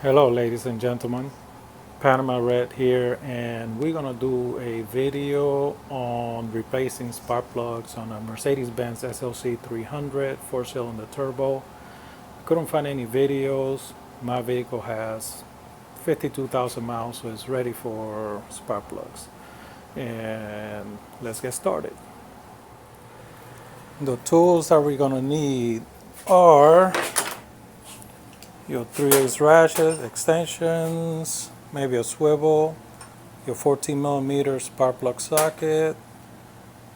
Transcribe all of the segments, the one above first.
Hello ladies and gentlemen, Panama Red here, and we're gonna do a video on replacing spark plugs on a Mercedes-Benz SLC300 4-cylinder turbo. Couldn't find any videos. My vehicle has 52,000 miles, so it's ready for spark plugs. And let's get started. The tools that we're gonna need are your 3/8 ratchet, extensions, maybe a swivel, your 14 millimeter spark plug socket,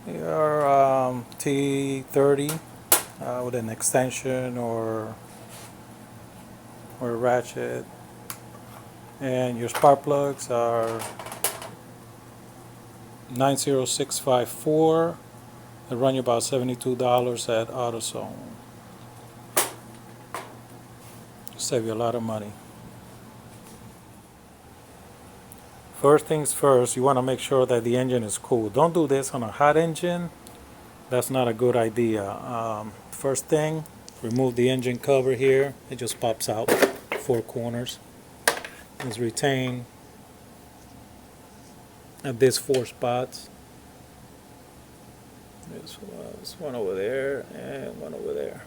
your T30 with an extension or a ratchet, and your spark plugs are 90654. They run you about $72 at AutoZone. Save you a lot of money. First things first, you want to make sure that the engine is cool. Don't do this on a hot engine. That's not a good idea. First thing, remove the engine cover here. It just pops out, four corners. It's retained at these four spots. There's one over there and one over there.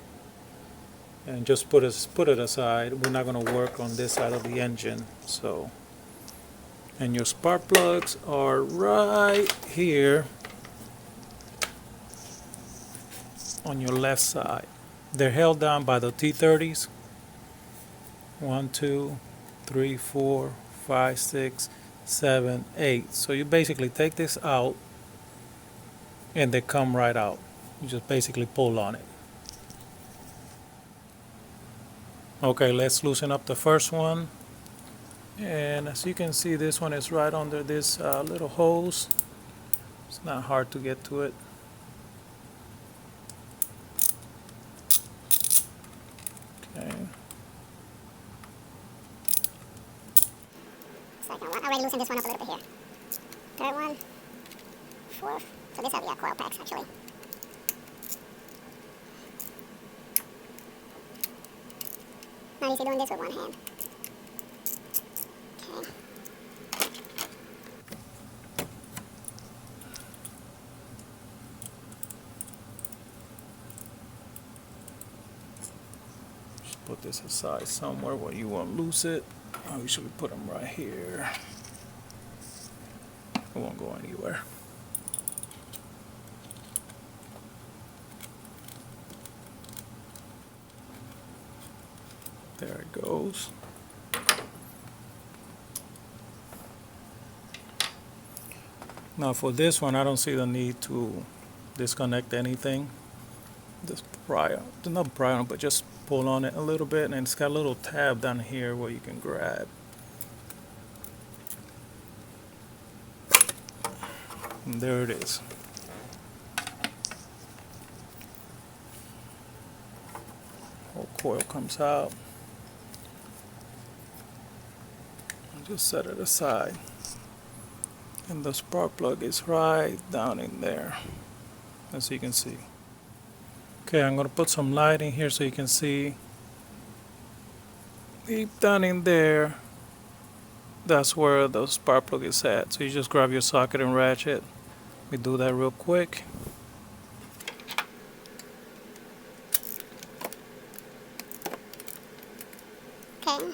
And just put it aside. We're not going to work on this side of the engine. So, and your spark plugs are right here on your left side. They're held down by the T30s. 1, 2, 3, 4, 5, 6, 7, 8. So you basically take this out and they come right out. You just basically pull on it. Okay, let's loosen up the first one. And as you can see, this one is right under this little hose. It's not hard to get to it. Okay. Second one. I already loosened this one up a little bit here. Third one. Fourth. So these are the coil packs, actually. Not easy doing this with one hand. Okay. Just put this aside somewhere where you won't lose it. I usually put them right here. It won't go anywhere. There it goes. Now for this one, I don't see the need to disconnect anything. Just not pry on, but just pull on it a little bit, and it's got a little tab down here where you can grab. And there it is. Whole coil comes out. Just set it aside, and the spark plug is right down in there, as you can see. Okay, I'm going to put some light in here so you can see. Deep down in there, that's where the spark plug is at. So you just grab your socket and ratchet. Let me do that real quick. Okay.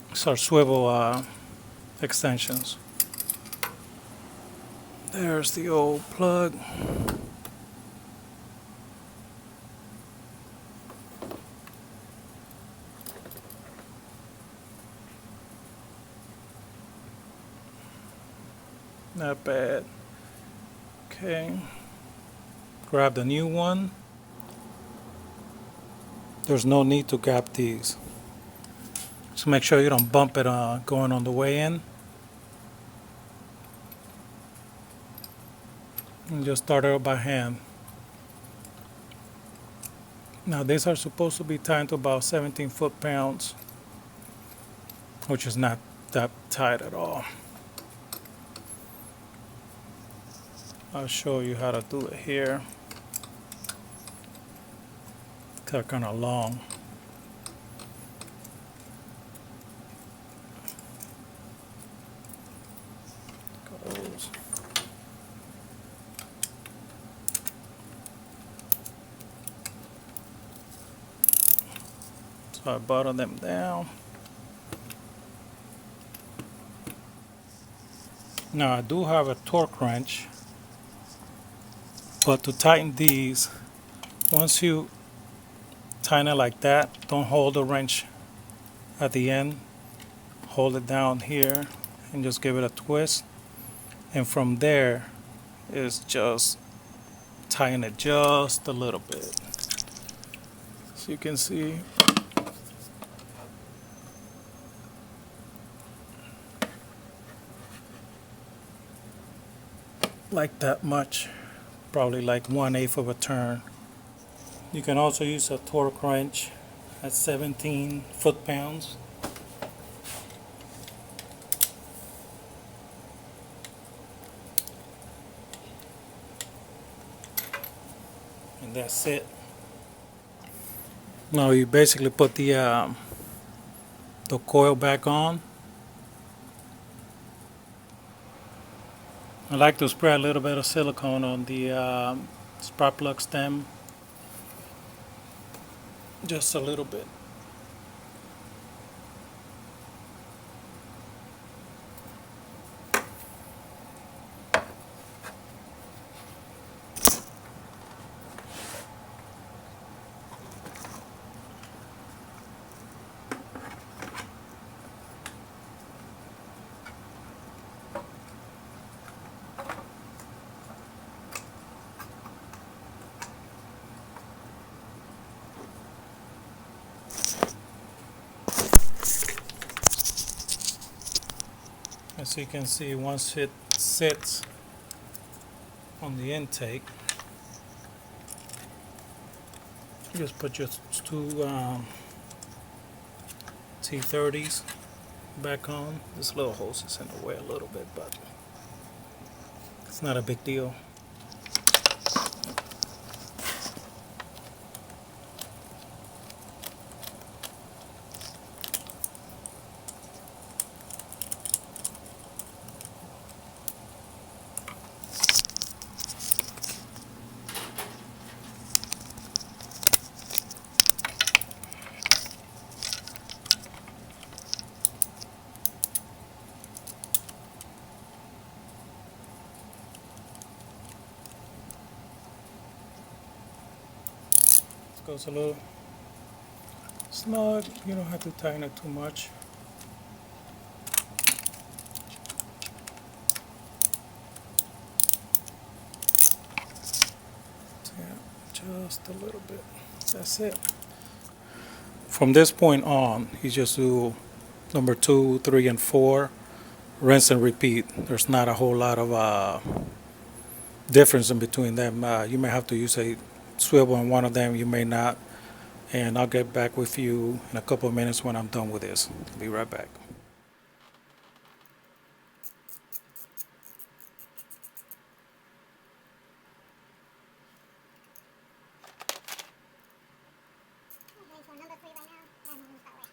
It's our swivel extensions. There's the old plug. Not bad. Okay. Grab the new one. There's no need to gap these. So make sure you don't bump it going on the way in. And just start it up by hand. Now these are supposed to be tied to about 17 foot-pounds, which is not that tight at all. I'll show you how to do it here. They're kind of long. Goes. So I bottom them down. Now I do have a torque wrench, but to tighten these, once you tighten it like that, don't hold the wrench at the end. Hold it down here and just give it a twist. And from there, it's just tighten it just a little bit. So you can see like that much, probably like 1/8 of a turn. You can also use a torque wrench at 17 foot-pounds. And that's it. Now you basically put the coil back on. I like to spray a little bit of silicone on the spark plug stem, just a little bit. As you can see, once it sits on the intake, you just put your two T30s back on. This little hose is in the way a little bit, but it's not a big deal. Goes a little snug. You don't have to tighten it too much. Yeah, just a little bit. That's it. From this point on, you just do number 2, 3, and 4. Rinse and repeat. There's not a whole lot of difference in between them. You may have to use a swivel on one of them, you may not. And I'll get back with you in a couple of minutes when I'm done with this. Be right back. Okay, so number 3 right now, and I'm going to start with.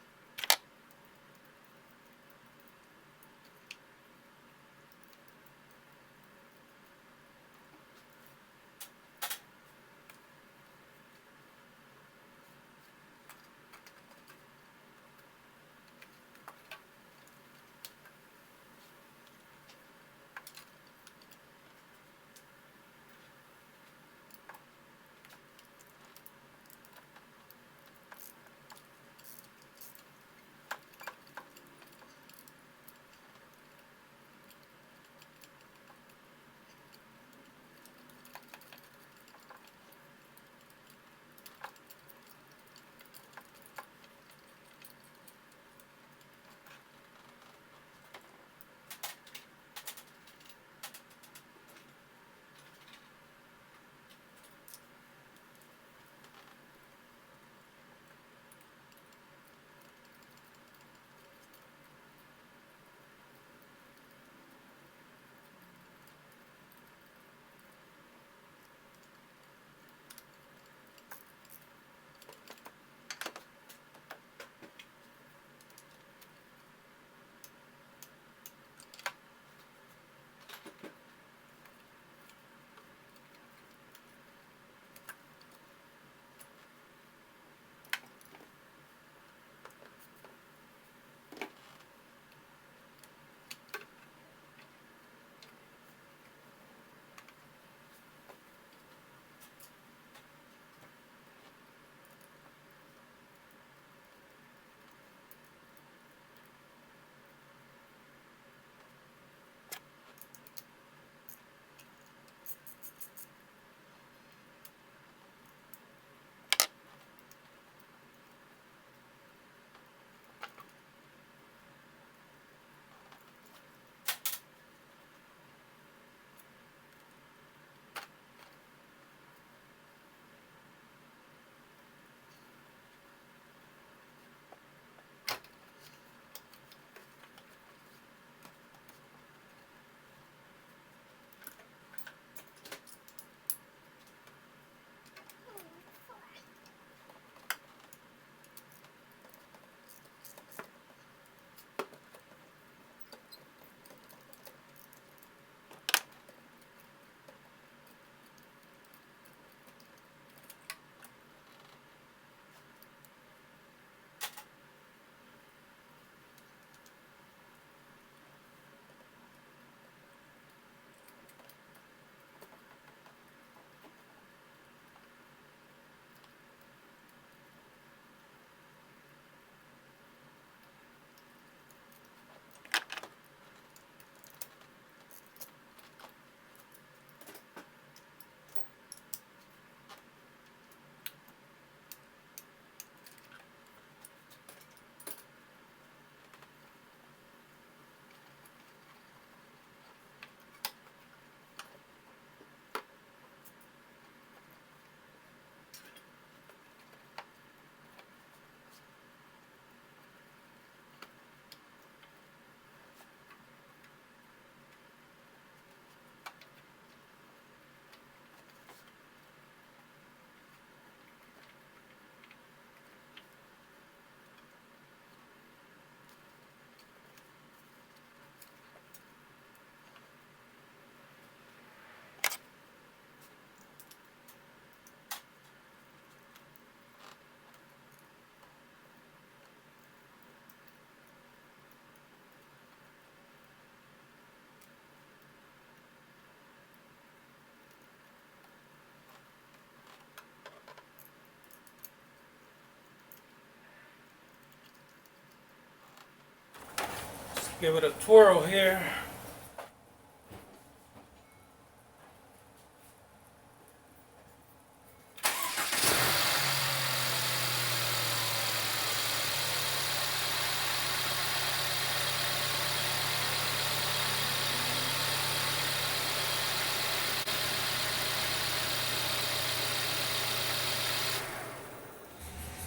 give it a twirl here.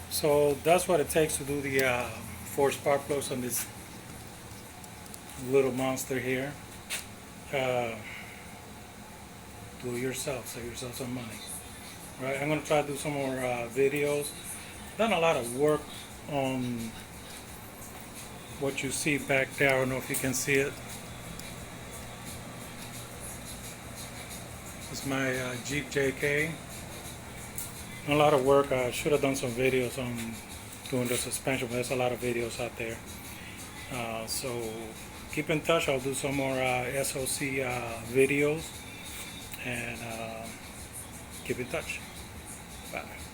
So that's what it takes to do the 4 spark plugs on this little monster here. Do it yourself, save yourself some money. Right, I'm gonna try to do some more videos. Done a lot of work on what you see back there. I don't know if you can see it. It's my Jeep JK. A lot of work. I should have done some videos on doing the suspension, but there's a lot of videos out there. So keep in touch. I'll do some more SOC videos, and keep in touch. Bye.